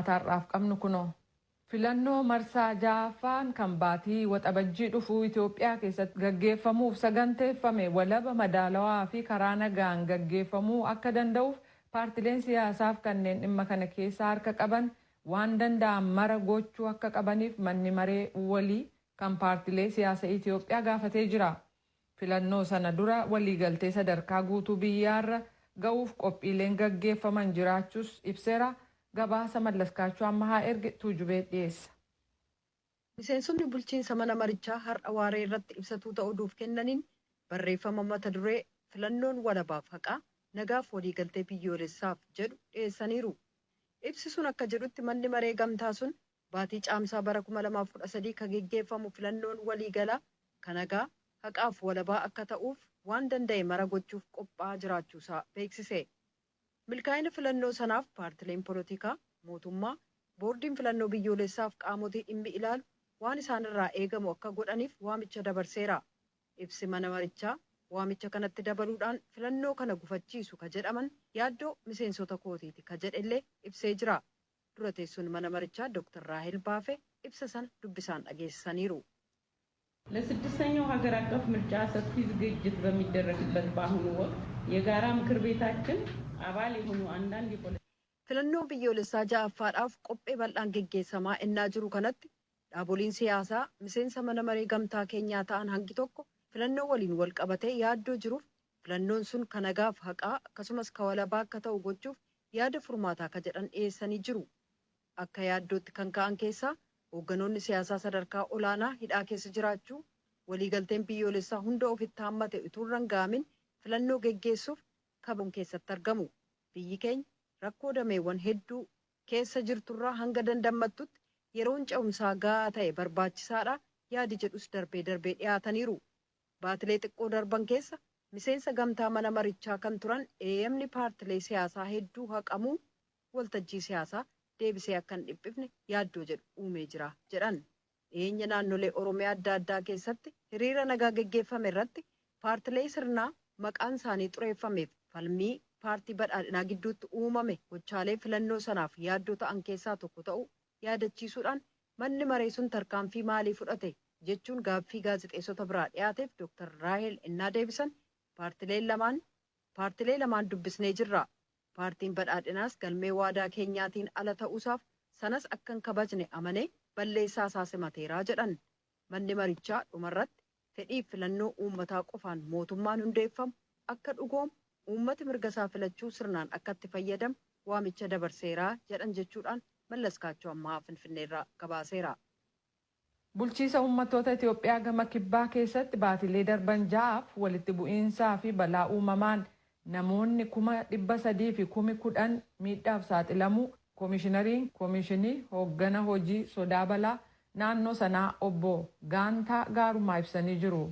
Maatarraaf qabnu kunoo filannoo marsaa ja'affaan kan baatii waxabajjii dhufuu Itoophiyaa keessatti gaggeeffamuuf saganteeffame walaba madaalawaa fi karaa nagaan gaggeeffamuu akka danda'uuf paartileen siyaasaaf kanneen dhimma kana keessa harka qaban waan danda'an mara gochuu akka qabaniif manni maree walii kan paartilee siyaasa Itoophiyaa gaafatee jira. Filannoo sana dura waliigaltee sadarkaa guutuu biyyaarra ga'uuf qophiileen gaggeeffaman jiraachuus ibseera. Gabaasa Mallaskaachuu Ammahaa erge Tuujubee dhiyeessa. Miseensonni bulchiinsa mana marichaa har'a waaree irratti ibsatuu ta'uuf kennaniin barreeffama mata duree filannoon walabaaf haqaa nagaaf waliigaltee biyyoolessaaf jedhu dhiyeessaniiru. Ibsi sun akka jedhutti manni maree gamtaa sun baatii caamsaa bara 2013 kan gaggeeffamu filannoon waliigalaa kan nagaa haqaaf walabaa akka ta'uuf waan danda'e mara gochuuf qophaa'aa jiraachuusaa beeksise. Milkaa'ina filannoo sanaaf paartileen polotikaa mootummaa boordiin filannoo biyyoolessaaf qaamotii dhimmi ilaalu waan isaanirraa eegamu akka godhaniif waamicha dabarseera. Ibsi mana marichaa waamicha kanatti dabaluudhaan filannoo kana gufachiisu ka jedhaman yaaddoo miseensota kootiiti ka jedhellee ibsee jira. Dura teessuun mana marichaa Dr. Raahel Baafee ibsa sana dubbisaan dhageessisaniiru. ለስድስተኛው ሀገር አቀፍ ምርጫ ሰፊ ዝግጅት በሚደረግበት በአሁኑ ወቅት የጋራ ምክር ቤታችን አባል የሆኑ አንዳንድ filannoo biyyoolessaa ja'affaadhaaf qophee bal'aan geggeessamaa ennaa jiru kanatti dhaaboliin siyaasaa miseensa mana maree gamtaa keenyaa ta'an hangi tokko filannoo waliin wal qabatee yaaddoo jiruuf filannoon sun kan nagaaf haqaa akkasumas ka walabaa akka ta'u gochuuf yaada furmaataa ka jedhan dhiyeessanii jiru. Akka yaaddootti kan ka'an keessaa hoogganoonni siyaasaa sadarkaa olaanaa hidhaa keessa jiraachuu waliigalteen biyyoolessaa hunda ofitti hammate utuu hin rangaamin filannoo geggeessuuf kabajamuun keessatti argamu. Biyyi keenya rakkoo dameewwan hedduu keessa jirturraa hanga dandammattutti yeroon ce'umsaa gahaa ta'e barbaachisaadha yaadi jedhus darbee dhiyaataniiru. Baatilee xiqqoo darban keessa miseensa gamtaa mana marichaa kan turan eeyyamni paartilee siyaasaa hedduu haqamuu waltajjii siyaasaa deebisee akka hin dhiphifne yaaddoo jedhu uumee jira jedhan. Dhiyeenya naannolee Oromiyaa adda addaa keessatti hiriira nagaa geggeeffame irratti paartilee sirnaa maqaan isaanii xureeffameef falmii paartii badhaadhinaa gidduutti uumame gochaalee filannoo sanaaf yaaddoo ta'an keessaa tokko ta'uu yaadachiisuudhaan manni maree sun tarkaanfii maalii fudhate jechuun gaaffii gaazexeessota biraa dhiyaateef Dr. Raahel ennaa deebisan paartilee lamaan dubbisnee jirra. Paartiin badhaadhinaas galmee waadaa keenyaatiin ala ta'uusaaf sanas akka hin kabajne amanee balleessaa isaa simateeraa jedhan. Manni marichaa dhumarratti fedhiif filannoo uummataa qofaan mootummaan hundeeffamu akka dhugoomu uummati mirga isaa filachuu sirnaan akka itti fayyadamu waamicha dabarseeraa jedhan jechuudhaan Mallaskaachuu Ammahaa Finfinneerraa gabaaseera. Bulchiisa uummattoota Itoophiyaa gama kibbaa keessatti baatilee darban ja'aaf walitti bu'iinsaa fi balaa uumamaan namoonni 300,000 fi 10,000 miidhaaf saaxilamuu koomishinariin koomishinii hooggana hojii sodaa balaa naannoo sanaa obbo Gaantaa Gaarumaa ibsanii jiru.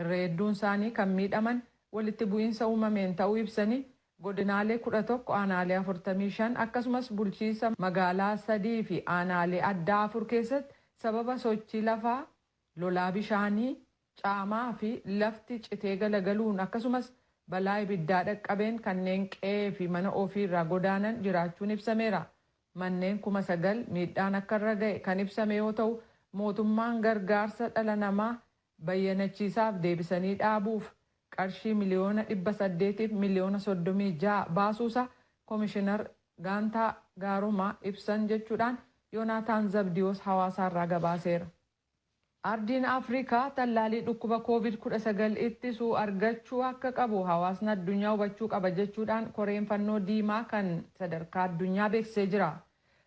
Irra hedduun isaanii kan miidhaman walitti bu'iinsa uumameen ta'uu ibsanii godinaalee 11 aanaalee 45 akkasumas bulchiisa magaalaa 3 fi aanaalee addaa 4 keessatti sababa sochii lafaa lolaa bishaanii caamaa fi lafti citee galagaluun akkasumas balaa ibiddaa dhaqqabeen kanneen qe'ee fi mana ofii irraa godaanan jiraachuun ibsameera. Manneen 9,000 miidhaan akka irra ga'e kan ibsame yoo ta'u mootummaan gargaarsa dhala namaa bayyanachiisaaf deebisanii dhaabuuf qarshii miliyoona 800 fi miliyoona 36 baasuusa koomishinar Gaantaa Gaarumaa ibsan jechuudhaan Yoonaataan Zabdiyoos hawaasaarraa gabaaseera. Ardiin Afrikaa tallaalii dhukkuba COVID-19 ittisuu argachuu akka qabu hawaasni addunyaa hubachuu qaba jechuudhaan koreen fannoo diimaa kan sadarkaa addunyaa beeksisee jira.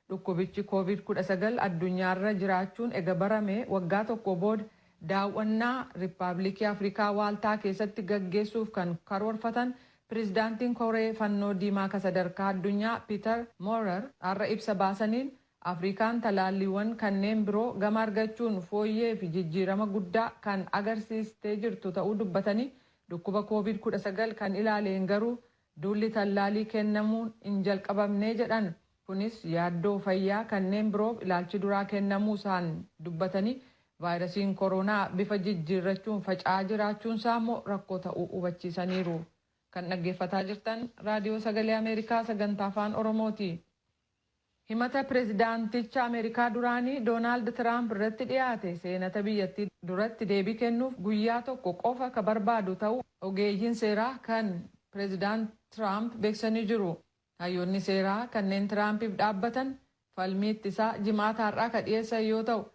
Dhukkubichi COVID-19 addunyaarra jiraachuun ega barame waggaa tokko booda daawwannaa Riippaabilikii Afrikaa Waaltaa keessatti gaggeessuuf kan karoorfatan pirezidaantiin koree fannoo diimaa kan sadarkaa addunyaa Piiter Moorer har'a ibsa baasaniin Afrikaan talaalliiwwan kanneen biroo gama argachuun fooyyee fi jijjiirama guddaa kan agarsiistee jirtu ta'uu dubbatanii dhukkuba COVID-19 kan ilaaleen garuu duulli tallaalii kennamuun hin jalqabamnee jedhan. Kunis yaaddoo fayyaa kanneen biroof ilaalchi duraa kennamuu isaan dubbatanii vaayirasiin koronaa bifa jijjiirrachuun faca'aa jiraachuun isaa immoo rakkoo ta'uu hubachiisaniiru. Kan dhaggeeffataa jirtan raadiyoo sagalee Ameerikaa sagantaa afaan Oromooti. himata pireezidaanticha Ameerikaa duraanii Doonaald Tiraamp irratti dhiyaate seenata biyyattii duratti deebii kennuuf guyyaa tokko qofa ka barbaadu ta'uu ogeeyyiin seeraa kan pireezidaant Tiraamp beeksisanii jiru. Hayyoonni seeraa kanneen Tiraampiif dhaabbatan falmii ittisaa jimaata har'aa ka dhiyeessan yoo ta'u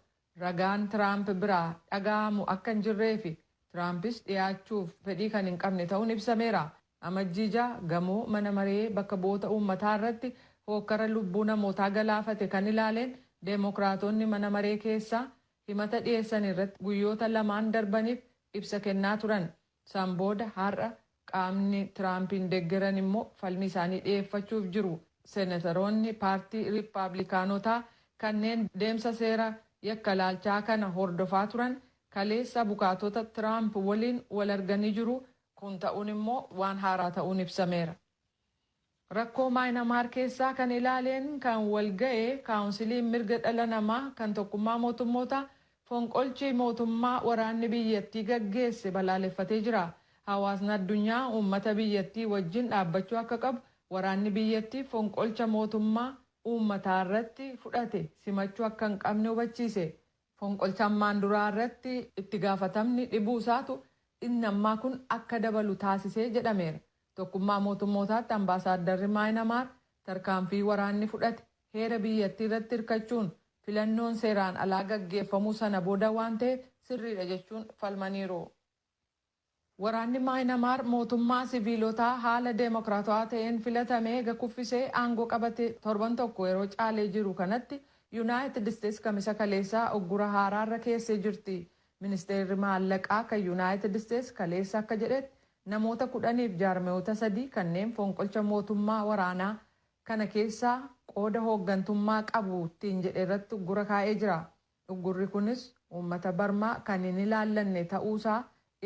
ragaan Tiraamp biraa dhaga'amu akka hin jirree fi Tiraampis dhiyaachuuf fedhii kan hin qabne ta'uun ibsameera. Amajjiija gamoo mana maree bakka bu'oota uummataa irratti hokkara lubbuu namootaa galaafate kan ilaaleen deemokiraatonni mana maree keessaa himata dhiyeessan irratti guyyoota lamaan darbaniif ibsa kennaa turan. San booda har'a qaamni Tiraampiin deeggaran immoo falmii isaanii dhiyeeffachuuf jiru. Seenataroonni paartii Riippaabilikaanotaa kanneen deemsa seera yakka laalchaa kana hordofaa turan kaleessa abukaatota Tiraamp waliin wal arganii jiru. Kun ta'uun immoo waan haaraa ta'uun ibsameera. Rakkoo Maayinamaar keessaa kan ilaaleen kan walga'e kaawunsiliin mirga dhala namaa kan tokkummaa mootummootaa fonqolchi mootummaa waraanni biyyattii gaggeesse balaaleffatee jira. Hawaasni addunyaa uummata biyyattii wajjin dhaabbachuu akka qabu waraanni biyyattii fonqolcha mootummaa uummataa irratti fudhate simachuu akka hin qabne hubachiise. Fonqolcha ammaan duraa irratti itti gaafatamni dhibuu isaatu inni ammaa kun akka dabalu taasisee jedhameera. Tokkummaa mootummootaatti ambaasaadarri Maayinamaar tarkaanfii waraanni fudhate heera biyyattii irratti hirkachuun filannoon seeraan alaa gaggeeffamuu sana booda waan ta'eef sirriidha jechuun falmaniiru. Waraanni Maayinamaar mootummaa siviilotaa haala deemokiraatawaa ta'een filatamee eega kuffisee aangoo qabate torban tokko yeroo caalee jiru kanatti Yuunaayitid Isteetsi kamisa kaleessaa uggura haaraarra keessee jirti. Ministeerri maallaqaa kan Yuunaayitid Isteetsi kaleessa akka jedhetti namoota 10 fi jaarmiyoota 3 kanneen fonqolcha mootummaa waraanaa kana keessaa qooda hooggantummaa qabu ittiin jedhe irratti uggura kaa'ee jira. Uggurri kunis uummata Barmaa kan hin ilaallanne ta'uusaa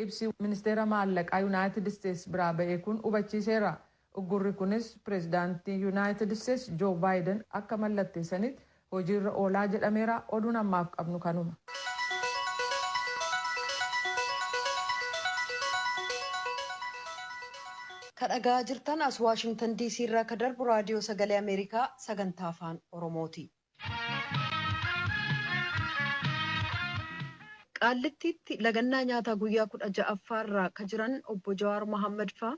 ibsi ministeera maallaqaa Yuunaayitid Isteetsi biraa ba'e kun hubachiiseera. Uggurri kunis pireezidaantii Yuunaayitid Isteetsi Joo Baayiden akka mallatteessanitti hojiirra oolaa jedhameera. Oduun ammaaf qabnu kanuma. Kadhagaa jirtan as Waashingtan DC irraa ka darbu raadiyoo sagalee Ameerikaa sagantaa afaan Oromooti. Qaallittiitti lagannaa nyaataa guyyaa 16ffaa irraa ka jiran obbo Jawaar Mohaammed fa'aa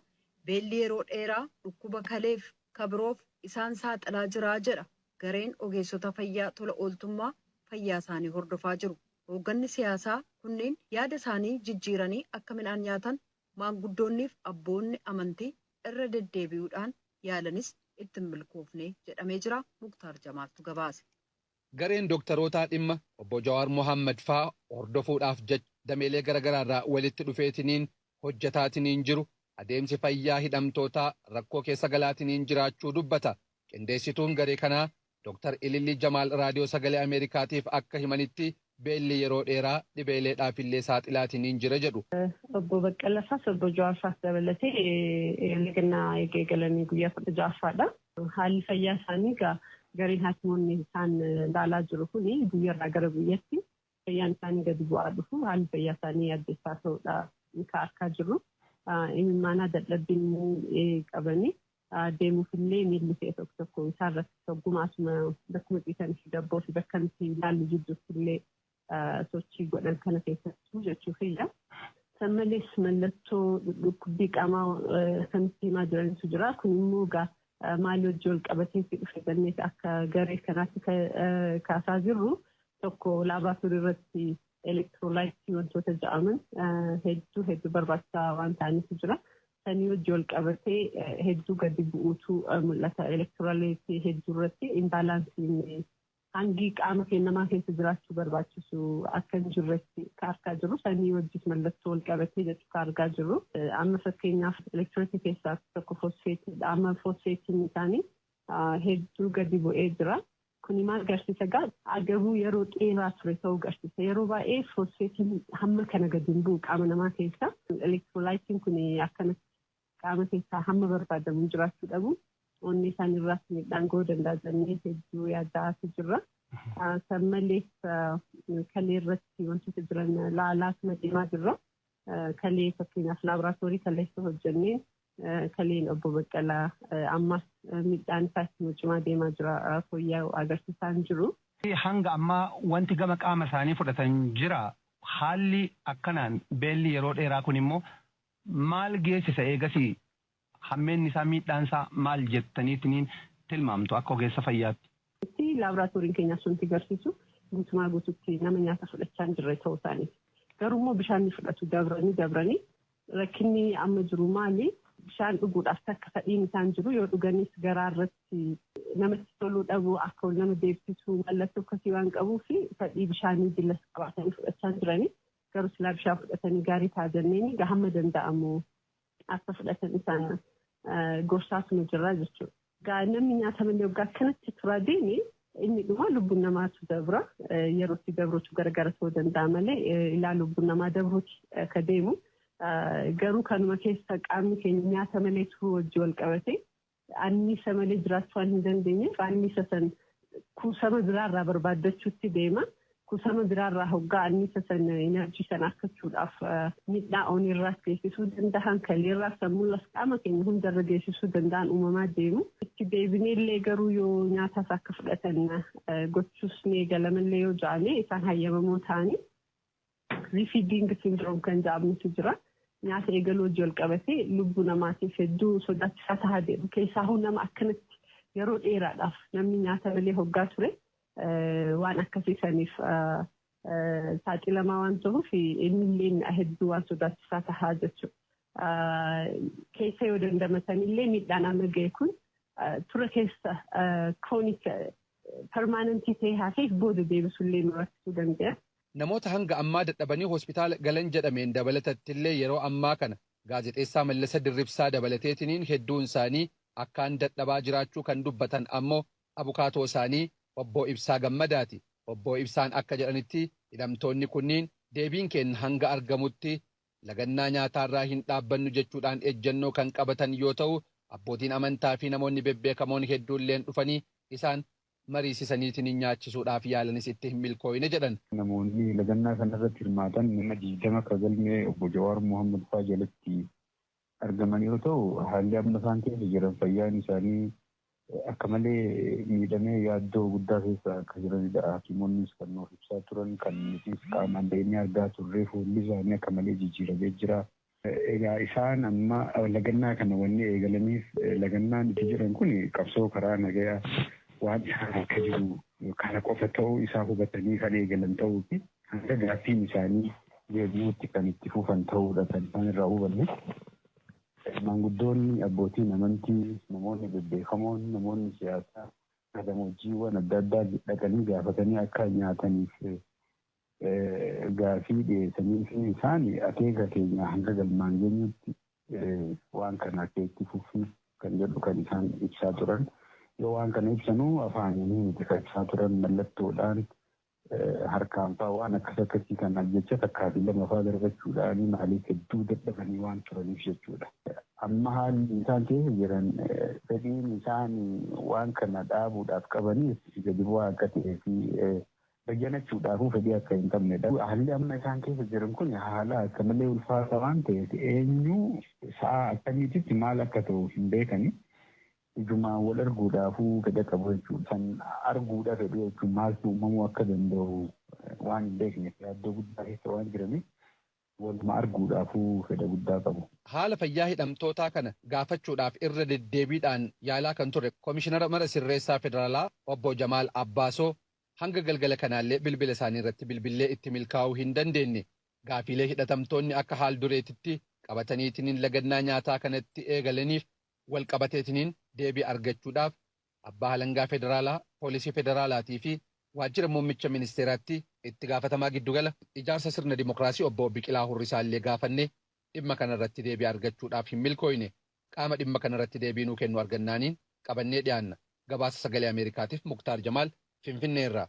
beelli yeroo dheeraa dhukkuba kaleef kabiroof isaan saaxilaa jiraa jedha gareen ogeessota fayyaa tola ooltummaa fayyaa isaanii hordofaa jiru. Hoogganni siyaasaa kunneen yaada isaanii jijjiiranii akka midhaan nyaatan maanguddoonniif abboonni amantii irra deddeebi'uudhaan yaalanis itti hin milkoofne jedhamee jira. Muktaar Jamaaltu gabaase. Gareen dooktarootaa dhimma obbo Jawaar Mohaammed fa'aa hordofuudhaaf jecha dameelee garaagaraa irraa walitti dhufeetiniin hojjetaatiniin jiru adeemsi fayyaa hidhamtootaa rakkoo keessa galaatiniin jiraachuu dubbata. Qindeessituun garee kanaa Dooktar Ilillii Jamaal raadiyoo sagalee Ameerikaatiif akka himanitti beelli yeroo dheeraa dhibeeleedhaaf illee saaxilaatiniin jira jedhu. Obbo Baqqalasaas obbo Jawaarsaas dabalatee lagannaa eegalanii guyyaa 16ffaadha. Haalli fayyaa isaanii gareen hakiimoonni isaan ilaalaa jiru kuni guyyaarraa gara guyyaatti fayyaan isaanii gadi bu'aa dhufu haalli fayyaa isaanii addeessaa ta'uudha kan argaa jirru. Imimmaanaa dadhabbiin qabanii deemuufillee miilli ta'e tokko isaarratti ogummaasuma bakkuma ciisan dabboo fi bakka nuti ilaallu jidduuttillee sochii godhan kana keessattuu jechuufiyya. San malees mallattoo dhukkubbii qaamaa kan itti himaa jirantu jira. Kun immoo maalii wajjin wal qabateetti dhufe jennee akka garee kanaatti kaasaa jirru tokko laaboraatoorii irratti elektiroolaayitii wantoota jedhaman hedduu barbaachisaa waan ta'aniitu jira. Sanii wajjin wal qabatee hedduu gadi bu'uutu mul'ata. Elektiroolaayitii hedduu irratti imbaalaansiin hangi qaama kennamaa keessa jiraachuu barbaachisu akka hin jirretti argaa jirru. Sanii wajjin mallattoo wal qabatee jechuudha argaa jirru. Amma fakkeenyaaf elektiroolaayitii keessaa tokko foosfeetiidha. Amma foosfeetiin isaanii hedduu gadi bu'ee jira. Kuni maal agarsiisa agabuu yeroo dheeraa ture ta'uu agarsiisa. Yeroo baay'ee foosfeetiin hamma kana gadi hin bu'u qaama namaa keessa. Elektiroolaayitiin kun akkanatti qaama keessaa hamma barbaadamu jiraachuu dhabu. Onni isaan irraas miidhaan ga'uu danda'a jennee hedduu yaadaatu jirra. San malees kalee irratti wantoota jiran laalaatuma deemaa jirra. Kalee fakkeenyaaf laaboraatoorii kaleessa hojjennee kaleen obbo Baqqalaa ammas midhaan isaatti cimaa deemaa jira fooyya'u agarsiisaa jiru. Hanga ammaa wanti gama qaama isaanii fudhatan jira. Haalli akkanaan beelli yeroo dheeraa kun immoo maal geessisa eegasii hammeenni isaa miidhaan isaa maal jettaniitiin tilmaamtu akka ogeessa fayyaatti. Laaboraatooriin keenya sunti agarsiisu guutumaa guututti nama nyaata fudhachaa hin jirre ta'uu isaaniiti. Garuu immoo bishaan fudhatu dabranii rakkinni amma jiru maali? Bishaan dhuguudhaaf takka fedhiin isaan jiru yoo dhuganis garaa irratti namatti toluu dhabu akka nama deebisuu mallattoo akkasii waan qabuu fi fedhii bishaanii jillas qabaatanii fudhachaa jiranii garuu silaa bishaan fudhatanii gaarii taajanneen hamma danda'amu akka fudhatan isaan gorsaasuma jirra jechuudha. Namni nyaata malee waggaa akkanatti turaa deeme inni dhuma lubbuun namaatu dabra yerootti dabruutu gargara ta'uu danda'a malee ilaa lubbuun namaa dabruuti akka deemu garuu kanuma keessa qaamni keenya nyaata maleetu wajji wal qabate anniisa malee jiraachuu waan hin dandeenyeef anniisa san kuusama biraarraa barbaaddachuutti deema. Kuusama biraarraa hoggaa anniisa san enerjii san argachuudhaaf miidhaa onirraas geessisuu danda'an kaleerraas sammuulas qaama keenya hundarra geessisuu danda'an uumamaa deemu. Itti deebineellee garuu yoo nyaatas akka fudhatan gochuus ni eegalamallee yoo ja'ame isaan hayyamamoo ta'anii rifiiding syndrome kan jedhamutu jira. Nyaata eegaluu wajji wal qabatee lubbuu namaatiif hedduu sodaachisaa tahaa deemu. Keessaa nama akkanatti yeroo dheeraadhaaf namni nyaata malee hoggaa ture. Waan akkasiisaniif saaxilamaa waan ta'uuf innillee hedduu waan sodaachisaa tahaa jechuudha. Keessa yoo dandamatanillee miidhaan amma ga'e kun tura keessa kroonik permaanantii ta'ee hafeef booda deebisullee nu rakkisuu danda'a. Namoota hanga ammaa dadhabanii hospitaala galan jedhameen dabalatattillee yeroo ammaa kana gaazexeessaa Mallasa Dirribsaa dabalateetiniin hedduun isaanii akkaan dadhabaa jiraachuu kan dubbatan ammoo abukaatoo isaanii obbo Ibsaa Gammadaati. Obbo Ibsaan akka jedhanitti hidhamtoonni kunniin deebiin keenya hanga argamutti lagannaa nyaataarraa hin dhaabbannu jechuudhaan ejjennoo kan qabatan yoo ta'u abbootiin amantaa fi namoonni bebbeekamoon hedduulleen dhufanii isaan mariisisaniitiin nyaachisuudhaaf yaalanis itti hin milkooyne jedhan. Namoonni lagannaa kanarratti hirmaatan nama 20 kagalmee obbo Jawaar Mohaammed fa'aa jalatti argaman yoo ta'u haalli amma isaan keessa jiran fayyaan isaanii akka malee miidhamee yaaddoo guddaa keessa akka jiranidha. Hakimonnis kan nuuf ibsaa turan kan nutis qaamaan deemnee argaa turre fuulli isaanii akka malee jijjiiramee jira. Egaa isaan amma lagannaa kana wanni eegalaniif lagannaan itti jiran kun qabsoo karaa nagayaa waan isaan akka jiru kana qofa ta'uu isaa hubatanii kan eegalan ta'uu fi hanga gaaffiin isaanii deebi'uutti kan itti fufan ta'uudha kan isaan irraa hubanne. Maanguddoonni abbootiin amantii namoonni bebbeekamoon namoonni siyaasaa gammoojjiiwwan adda addaa dhaqanii gaafatanii akka nyaataniif gaafii dhiyeessanii fi isaan akeeka keenya hanga galmaan geenyutti waan kana akeetti fufii kan jedhu kan isaan ibsaa turan. Yoo waan kana ibsanuu afaanii miti kan ibsaa turan mallattoodhaan harkaan fa'aa waan akkasii kan jecha takkaatii lama fa'aa darbachuudhaan maaliif hedduu dadhabanii waan turaniif jechuudha. Amma haalli isaan keessa jiran fedhiin isaan waan kana dhaabuudhaaf qabaniif gadi bu'aa akka ta'ee fi bayyanachuudhaafuu fedhii akka hin qabnedha. Haalli amma isaan keessa jiran kun haala akka malee ulfaata waan ta'eef eenyu sa'a akkamiititti maal akka ta'u hin beekani. Ijumaan wal arguudhaafuu fedha qabu jechuudha. Kan arguudha fedhu jechuun maaltu uumamuu akka danda'u waan hin beekneef yaaddoo guddaa keessa waan jiraniif waluma arguudhaafuu fedha guddaa qabu. Haala fayyaa hidhamtootaa kana gaafachuudhaaf irra deddeebiidhaan yaalaa kan ture Komishinara Mana Sirreessaa Federaalaa obbo Jamaal Abbaasoo hanga galgala kanaallee bilbila isaanii irratti bilbillee itti milkaa'uu hin dandeenye. Gaafiilee hidhatamtoonni akka haal dureetitti qabataniitiin lagannaa nyaataa kanatti eegalaniif wal qabateetiniin deebii argachuudhaaf abbaa alangaa federaalaa, poolisii federaalaatii fi waajjira muummicha ministeeraatti itti gaafatamaa giddugala ijaarsa sirna dimokiraasii obbo Biqilaa Hurrisaallee gaafannee dhimma kanarratti deebii argachuudhaaf hin milkooyne. Qaama dhimma kanarratti deebii nuu kennu argannaaniin qabannee dhiyaanna. Gabaasa sagalee Ameerikaatiif Muktaar Jamaal Finfinneerraa.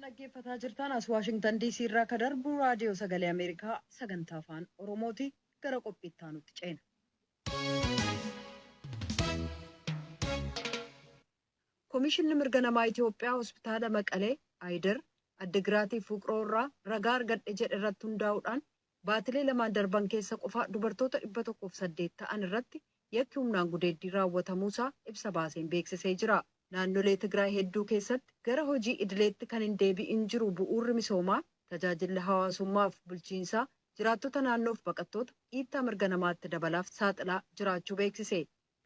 dhaggeeffataa jirtan as Waashingtan DC irraa ka darbu raadiyoo sagalee Ameerikaa sagantaa afaan Oromooti gara qophiitti aanutti ceena. Komishinni mirga namaa Itoophiyaa hospitaala Maqalee Aayidar Addigiraatii fi Wuqroorraa ragaa argadhe jedhe irratti hundaa'uudhaan baatilee lamaan darban keessa qofa dubartoota 108 ta'an irratti yakki humnaan gudeeddii raawwatamuusaa ibsa baaseen beeksisee jira. Naannolee Tigraay hedduu keessatti gara hojii idileetti kan hin deebi'in jiru bu'uurri misoomaa, tajaajilli hawaasummaaf bulchiinsaa jiraattota naannoof baqattoota dhiittaa mirga namaatti dabalaaf saaxilaa jiraachuu beeksise.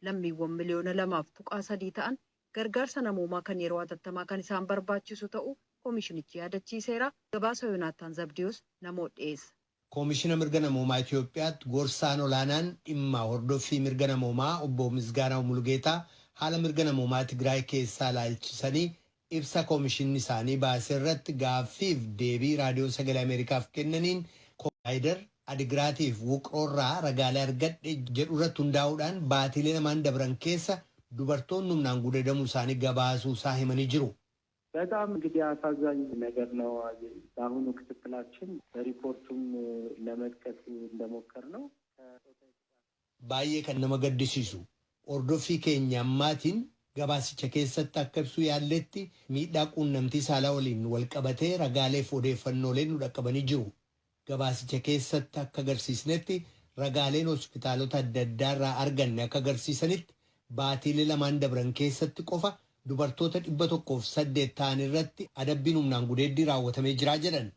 Lammiiwwan miliyoona 2.3 ta'an gargaarsa namoomaa kan yeroo hatattamaa kan isaan barbaachisu ta'uu koomishinichi yaadachiiseera. Gabaasa Yoonaataan Zabdiyoos namoota dhiyeessa. Koomishina mirga namoomaa Itoophiyaatti gorsaan olaanaan dhimma hordoffii mirga namoomaa obbo Misgaanaa Mulugeetaa haala mirga namoomaa Tigraay keessaa ilaalchisanii ibsa koomishinni isaanii baasee irratti gaaffiif deebii raadiyoo sagalee Ameerikaaf kennaniin Aayidar Addigiraatiif Wuqroorraa ragaalee argadhe jedhu irratti hundaa'uudhaan baatilee lamaan dabran keessa dubartoonni humnaan gudeedamuu isaanii gabaasuu isaa himanii jiru. በጣም እንግዲህ አሳዛኝ ነገር ነው። በአሁኑ ክትትላችን ሪፖርቱም ለመጥቀስ እንደሞከር ነው ባየ ከነማ ገድሲሱ ኦርዶፊ ኬኛ አማቲን gabaasicha keessatti akka ibsu yaalletti miidhaa quunnamtii saalaa waliin walqabatee ragaalee fi odeeffannooleen nu dhaqqabanii jiru. Gabaasicha keessatti akka agarsiisnetti ragaaleen hospitaalota adda addaa irraa arganne akka agarsiisanitti baatilee lamaan dabran keessatti qofa dubartoota 108 ta'an irratti adabbiin humnaan gudeeddii raawwatamee jiraa jedhan.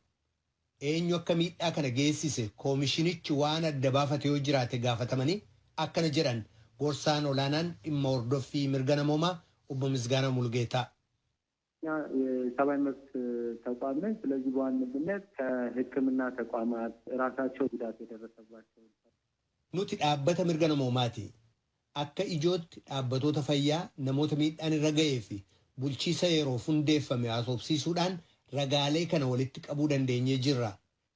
Eenyu akka miidhaa kana geessise koomishinichi waan adda baafate yoo jiraate gaafatamanii akkana jedhan gorsaan olaanaan dhimma hordoffii mirga namoomaa obbo Misgaanaa Mulugeetaa. የሰብአዊ መብት ተቋም ነን። ስለዚህ በዋነኝነት ከሕክምና ተቋማት ራሳቸው ጉዳት የደረሰባቸው nuti dhaabbata mirga namoomaati. Akka ijootti dhaabbatoota fayyaa namoota miidhaan irra ga'ee fi bulchiisa yeroo hundeeffame haasofsiisuudhaan ragaalee kana walitti qabuu dandeenyee jirra.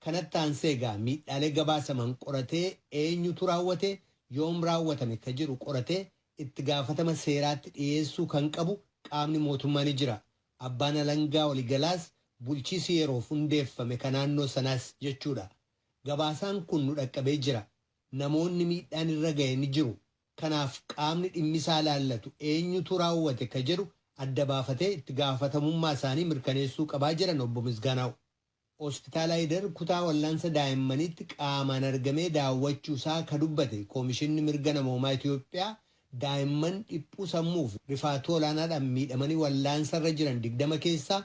Kanatti aansee egaa miidhaalee gabaasaman qoratee eenyutu raawwate yoom raawwatame ka jiru qoratee itti gaafatama seeraatti dhiyeessuu kan qabu qaamni mootummaa ni jira. Abbaan alangaa waligalaas bulchiisi yeroo hundeeffame kan naannoo sanaas jechuudha. Gabaasaan kun nu dhaqqabee jira. Namoonni miidhaan irra ga'e ni jiru. Kanaaf qaamni dhimmisaa laallatu eenyutu raawwate ka jedhu adda baafatee itti gaafatamummaa isaanii mirkaneessuu qabaa jiran obbo Misgaanaaw. Hospitaala Aayidar kutaa wallaansa daa'immaniitti qaamaan argamee daawwachuusaa ka dubbate koomishinni mirga namoomaa Itoophiyaa daa'imman dhiphuu sammuuf rifaatuu olaanaadhaan miidhamanii wallaansarra jiran 20 keessaa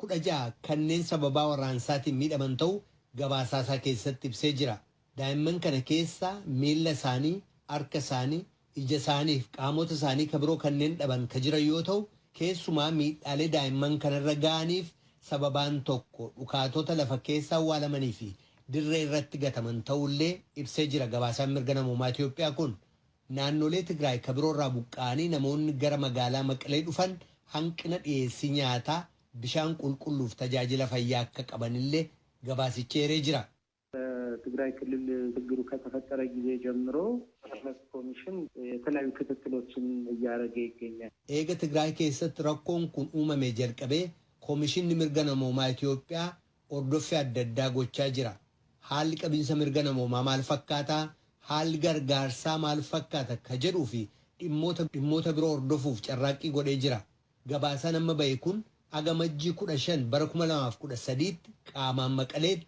16 kanneen sababaa warraansaatiin miidhaman ta'uu gabaasaasaa keessatti ibsee jira. Daa'imman kana keessaa miilla isaanii, harka isaanii, ija isaanii fi qaamota isaanii ka biroo kanneen dhaban ka jiran yoo ta'u keessumaa miidhaalee daa'imman kanarra ga'aniif sababaan tokko dhukaatota lafa keessa awwaalamanii fi dirree irratti gataman ta'ullee ibsee jira gabaasaan mirga namoomaa Itoophiyaa kun. Naannolee Tigraay ka biroorraa buqqa'anii namoonni gara magaalaa Maqalee dhufan hanqina dhiyeessii nyaataa bishaan qulqulluuf tajaajila fayyaa akka qabanillee gabaasicheeree jira. ትግራይ ክልል ችግሩ ከተፈጠረ ጊዜ ጀምሮ መብት ኮሚሽን የተለያዩ ክትትሎችን እያደረገ ይገኛል። ኤገ ትግራይ keessatti rakkoon kun uumame jalqabee koomishinni mirga namoomaa Itoophiyaa hordoffii adda addaa gochaa jira. Haalli qabiinsa mirga namoomaa maal fakkaata? Haalli gargaarsaa maal fakkaata ka jedhuu fi dhimmoota biroo hordofuuf carraaqqii godhee jira. Gabaasaan amma ba'e kun agamajjii 15 bara 2013 qaamaan Maqaleetti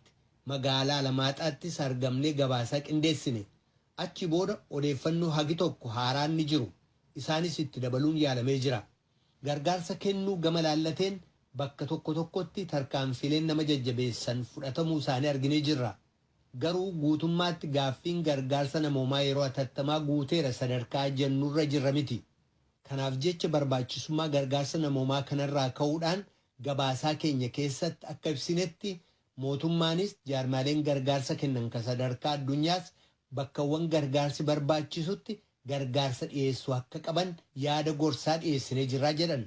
magaalaa Alamaaxaattis argamnee gabaasaa qindeessine. Achi booda odeeffannoo hagi tokko haaraan ni jiru. Isaanis itti dabaluun yaalamee jira. Gargaarsa kennuu gama laallateen bakka tokko tokkotti tarkaanfileen nama jajjabeessan fudhatamuu isaanii arginee jirra. Garuu guutummaatti gaaffiin gargaarsa namoomaa yeroo hatattamaa guuteera sadarkaa jennurra jirra miti. Kanaaf jecha barbaachisummaa gargaarsa namoomaa kanarraa ka'uudhaan gabaasaa keenya keessatti akka ibsinetti mootummaanis jaarmaaleen gargaarsa kennan ka sadarkaa addunyaas bakkawwan gargaarsi barbaachisutti gargaarsa dhiyeessuu akka qaban yaada gorsaa dhiyeessinee jirraa jedhan.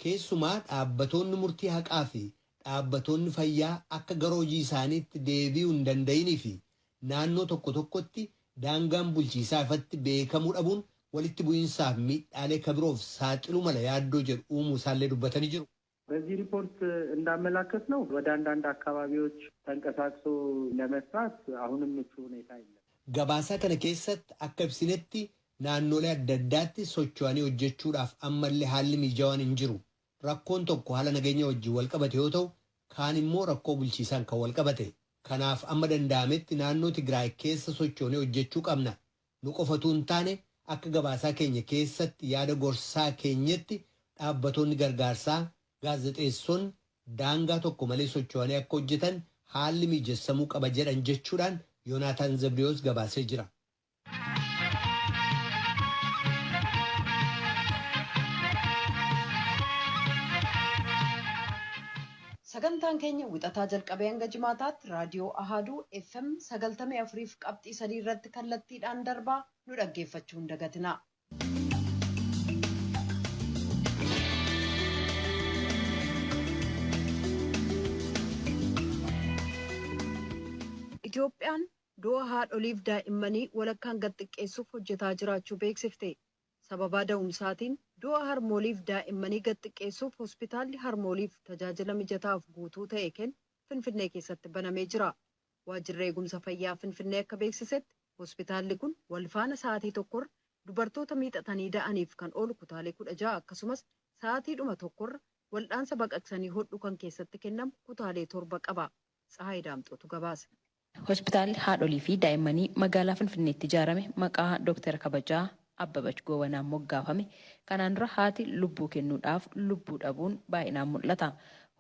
Keessumaa dhaabbatoonni murtii haqaa fi dhaabbatoonni fayyaa akka gara hojii isaaniitti deebi'uu hin danda'inii fi naannoo tokko tokkotti daangaan bulchiisaa ifatti beekamuu dhabuun walitti bu'iinsaaf miidhaalee kabiroof saaxiluu mala yaaddoo jedhu uumuu isaallee dubbatanii jiru. በዚህ ሪፖርት እንዳመላከት ነው ወደ አንዳንድ አካባቢዎች ተንቀሳቅሶ ለመስራት አሁንም ምቹ ሁኔታ የለም። ገባሳ ከነ keessatti akka ibsinetti naannolee adda addaatti socho'anii hojjechuudhaaf ammallee haalli mijaawaan hin jiru. rakkoon tokko haala nageenya wajjin wal qabate yoo ta'u, kaan immoo rakkoo bulchiisaan kan wal qabate. Kanaaf amma danda'ametti naannoo Tigraay keessa sochoonee hojjechuu qabna. Nu qofatu hin taane akka gabaasaa keenya keessatti yaada gorsaa keenyatti dhaabbatoonni gargaarsaa gaazexeessonni daangaa tokko malee socho'anii akka hojjetan haalli mijeessamuu qaba jedhan jechuudhaan Yoonaataan Zabriyoos gabaasee jira. Sagantaan keenya wixataa jalqabee hanga jimaataatti raadiyoo Ahaduu FM 94.3 irratti kallattiidhaan darbaa nu dhaggeeffachuu hin dagatinaa. Itoophiyaan du'a haadholiif daa'immanii walakkaan gad xiqqeessuuf hojjetaa jiraachuu beeksifte. Sababa da'umsaatiin du'a harmooliif daa'immanii gad xiqqeessuuf hospitaalli harmooliif tajaajila mijataaf guutuu ta'e kennu Finfinnee keessatti banamee jira. Waajjirri eegumsa fayyaa Finfinnee akka beeksisetti hospitaalli kun walfaana sa'aatii tokkorra dubartoota miixatanii da'aniif kan oolu kutaalee 16 akkasumas sa'aatiidhuma tokkorra wal'aansa baqaqsanii hodhu kan keessatti kennamu kutaalee 7 qaba. Tsahaay Daamxootu gabaase. Hospitaalli haadholii fi daa'immanii magaalaa Finfinneetti ijaarame maqaa Dooktar Kabajaa Abbabach Goobanaan moggaafame. Kanaan dura haati lubbuu kennuudhaaf lubbuu dhabuun baay'inaan mul'ata.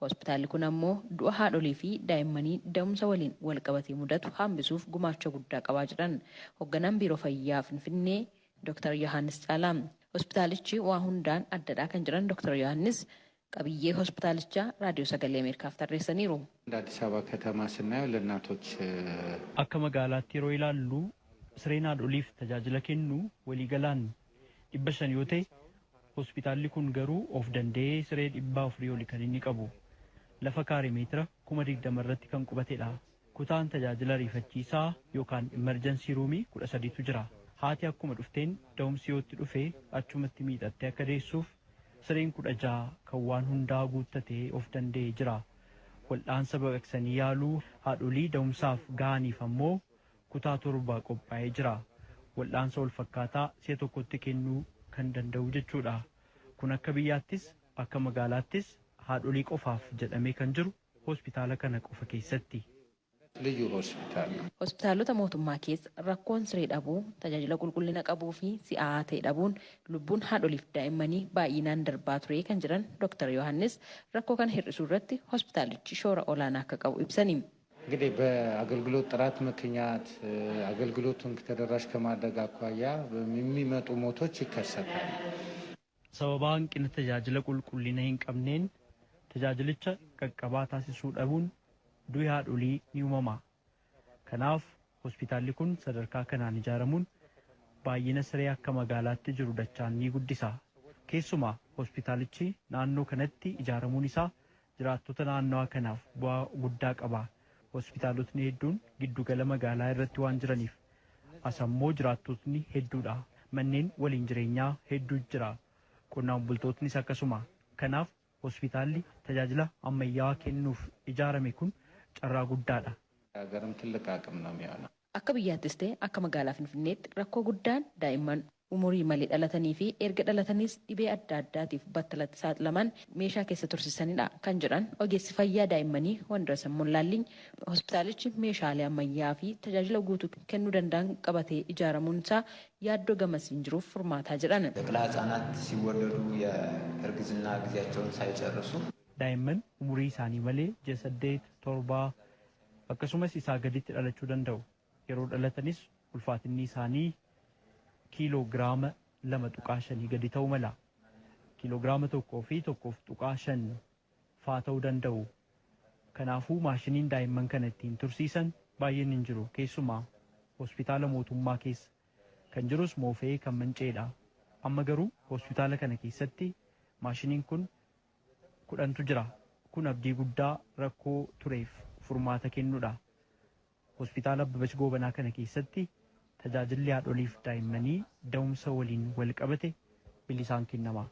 Hospitaalli kun ammoo du'a haadholii fi daa'immanii da'umsa waliin wal qabatee mudatu hambisuuf gumaacha guddaa qabaa jiran hoogganaan biiroo fayyaa Finfinnee Dooktar Yohaannis Caalaa. Hospitaalichi waa hundaan addadhaa kan jiran Dooktar Yohaannis qabiyyee hospitaalichaa raadiyoo sagalee Ameerikaaf tarreessaniiru. አዲስ አበባ ከተማ ስናየው ለእናቶች akka magaalaatti yeroo ilaallu sireen haadholiif tajaajila kennu waliigalaan 500 yoo ta'e hospitaalli kun garuu of danda'ee siree 400 oli kan inni qabu lafa kaaree meetira 20,000 irratti kan qubatedha. Kutaan tajaajila riifachiisaa yookaan emerjensii ruumii 13tu jira. Haati akkuma dhufteen da'umsi yootti dhufee achumatti miidhattee akka deessuuf sireen 16 kan waan hundaa guuttatee of danda'ee jira. Wal'aansa baqaqsanii yaaluu haadholii da'umsaaf ga'aniif ammoo kutaa 7 qophaa'ee jira. Wal'aansa wal fakkaataa si'a tokkotti kennuu kan danda'u jechuudha. Kun akka biyyaattis akka magaalaattis haadholii qofaaf jedhamee kan jiru hospitaala kana qofa keessatti. ልዩ ሆስፒታል ነው። Hospitaalota mootummaa keessa rakkoon siree dhabuu, tajaajila qulqullina qabuu fi si'aa ta'e dhabuun lubbuun haadholiif daa'immanii baay'inaan darbaa ture kan jiran Dr. Yohaannis rakkoo kana hir'isuu irratti hospitaalichi shoora olaanaa akka qabu ibsani. እንግዲህ በአገልግሎት ጥራት ምክንያት አገልግሎቱን ተደራሽ ከማድረግ አኳያ የሚመጡ ሞቶች ይከሰታሉ። sababa hanqina tajaajila qulqullina hin qabneen tajaajilicha qaqqabaa taasisuu dhabuun du'i haadholii ni uumama. Kanaaf hospitaalli kun sadarkaa kanaan ijaaramuun baay'ina siree akka magaalaatti jiru dachaan ni guddisa. Keessumaa hospitaalichi naannoo kanatti ijaaramuun isaa jiraattota naannawaa kanaaf bu'aa guddaa qaba. Hospitaalotni hedduun giddugala magaalaa irratti waan jiraniif asammoo jiraattotni hedduudha. Manneen waliin jireenyaa hedduu jira. Qonnaan bultootnis akkasuma. Kanaaf hospitaalli tajaajila ammayyaa kennuuf ijaarame kun carraa guddaadha. ሀገርም ትልቅ አቅም ነው የሚሆነው። Akka biyyaattis ta'e akka magaalaa Finfinneetti rakkoo guddaan daa'imman umurii malee dhalatanii fi erga dhalataniis dhibee adda addaatiif battalatti saaxilaman meeshaa keessa tursiisanidha kan jedhan ogeessi fayyaa daa'immanii Wandirasan Mollaalliin hospitaalichi meeshaalee ammayyaa fi tajaajila guutuu kennuu danda'an qabatee ijaaramuun isaa yaaddoo gamasiin jiruuf furmaataa jedhan. ጨቅላ ህጻናት ሲወለዱ የእርግዝና ጊዜያቸውን ሳይጨርሱ daa'imman umurii isaanii malee 8, 7 akkasumas isaa gaditti dhalachuu danda'u. Yeroo dhalatanis ulfaatinni isaanii kiiloogiraama 2.5 gadi ta'uu mala. Kiiloogiraama 1 fi 1.5 faa ta'uu danda'u. Kanaafuu maashiniin daa'imman kana ittiin tursiisan baay'een hin jiru. Keessumaa hospitaala mootummaa keessa kan jirus moofee kan manceedha. Amma garuu hospitaala kana keessatti maashiniin kun 10tu jira. Kun abdii guddaa rakkoo tureef furmaata kennuudha. Hospitaala Abbabach Goobanaa kana keessatti tajaajilli haadholiif daa'immanii da'umsa waliin wal qabate bilisaan kennama.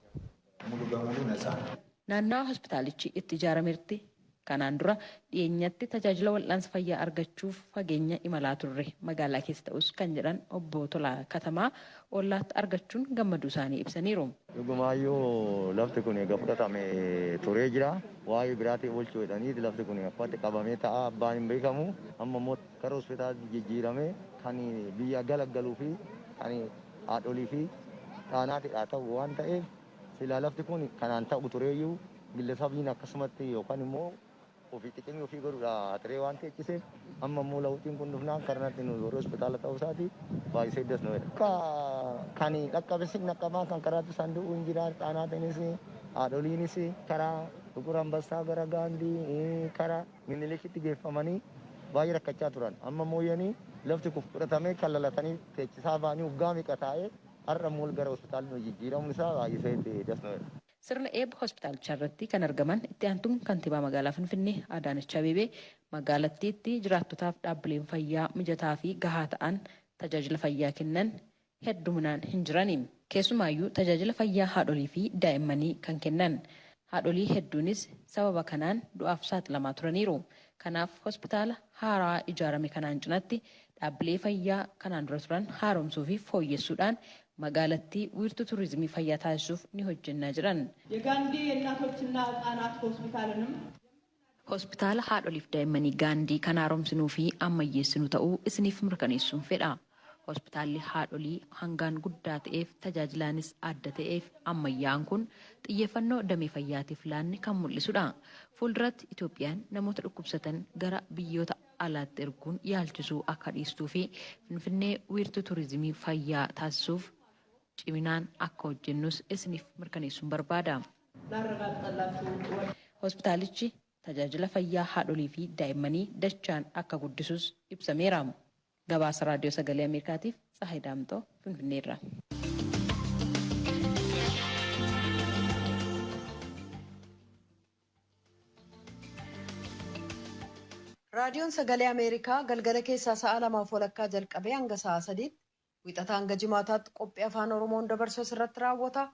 ሙሉ በሙሉ ነፃ ነው። Naannawa hospitaalichi itti ijaarametti Kanaan dura dhiyeenyatti tajaajila wal'aansa fayyaa argachuuf fageenya imalaa turre magaalaa keessa ta'us kan jedhan obbo Tolaa Katamaa ollaatti argachuun gammaduu isaanii ibsaniiru. Dhugumaayyuu lafti kun egaa fudhatame turee jira. Waa'ee biraatiin oolchuu jedhanii lafti kun akkatti qabamee ta'a abbaan hin beekamu. Amma immoo karaa hospitaalatti jijjiirame kan biyya galaggaluu fi kan haadholii fi dhaanaatidha ta'u waan ta'eef silaa lafti kun kanaan ta'u tureeyyuu gillesabiin akkasumatti yookaan immoo ofii xiqqeenyi ofii godhuudha turee waan teechiseef amma immoo lawuxiin kun dhufnaan karnatti nu warra hospitaala ta'uu isaati baay'isee das nu jedha. Kan dhaqqabesi dhaqqabaa kan karaatti saanduqu hin jira dhaanaatiinis haadholiinis karaa Tukur Ambassaa gara Gaandii karaa Minilikitti geeffamanii baay'ee rakkachaa turan. Amma mooyyanii lafti kun fudhatamee kan lalatanii teechisaa ba'anii waggaa meeqa taa'ee har'a immoo gara hospitaalli jijjiiramuun isaa baay'isee das nu jedha. Sirna eebba hospitaalichaa irratti kan argaman itti aantuun kantiibaa magaalaa Finfinnee Adaanech Abeebee magaalattiitti jiraattotaaf dhaabbileen fayyaa mijataa fi gahaa ta'an tajaajila fayyaa kennan hedduminaan hin jirani. Keessumaayyuu tajaajila fayyaa haadholii fi daa'immanii kan kennan. Haadholii hedduunis sababa kanaan du'aaf saaxilamaa turaniiru. Kanaaf hospitaala haaraa ijaarame kanaan cinatti dhaabbilee fayyaa kanaan dura turan haaromsuu fi fooyyessuudhaan magaalattii wiirtuu turizimii fayyaa taasisuuf ni hojjennaa jiran. የጋንዲ የእናቶችና ህጻናት ሆስፒታልንም hospitaala haadholiif daa'immanii gaandii kan haaromsinuu fi ammayyeessinuu ta'uu isiniif mirkaneessuun fedha. Hospitaalli haadholii hangaan guddaa ta'eef tajaajilaanis adda ta'eef ammayyaan kun xiyyeeffannoo damee fayyaatiif laanne kan mul'isudha. Fuulduratti Itoophiyaan namoota dhukkubsatan gara biyyoota alaatti erguun yaalchisuu akka dhiistuu fi Finfinnee wiirtuu turizimii fayyaa taasisuuf ciminaan akka hojjennus isiniif mirkaneessuun barbaada. Hospitaalichi tajaajila fayyaa haadholii fi daa'immanii dachaan akka guddisus ibsameera. Gabaasa Raadiyoo Sagalee Ameerikaatiif Tsahaay Daamxoo Finfinneerra. Raadiyoon Sagalee Ameerikaa galgala keessaa sa'a 2:00 jalqabee hanga sa'a 3:00 wixataa hanga jimaataatti qophii afaan Oromoon dabarsu irratti raawwata.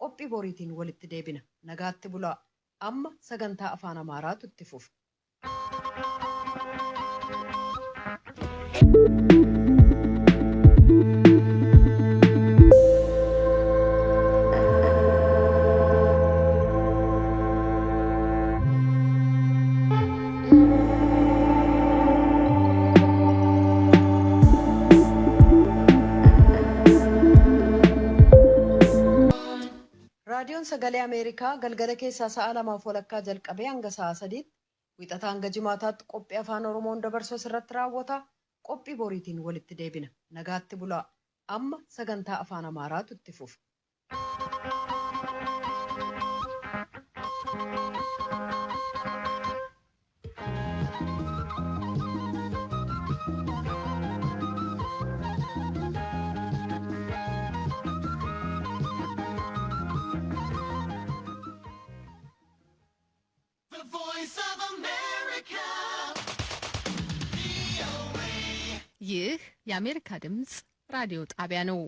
Qophii boriitiin walitti deebina. Nagaatti bulaa. Amma sagantaa afaan Amaaraatu itti fufa. Raadiyoon Sagalee Ameerikaa galgala keessaa sa'a 2:00 jalqabee hanga sa'a 3:00 wixataa hanga jimaataatti qophii afaan Oromoon dabarsu irratti raawwata. Qophii boriitiin walitti deebina. Nagaatti bulaa. Amma sagantaa afaan Amaaraatu itti fufa. ይህ የአሜሪካ ድምጽ ራዲዮ ጣቢያ ነው።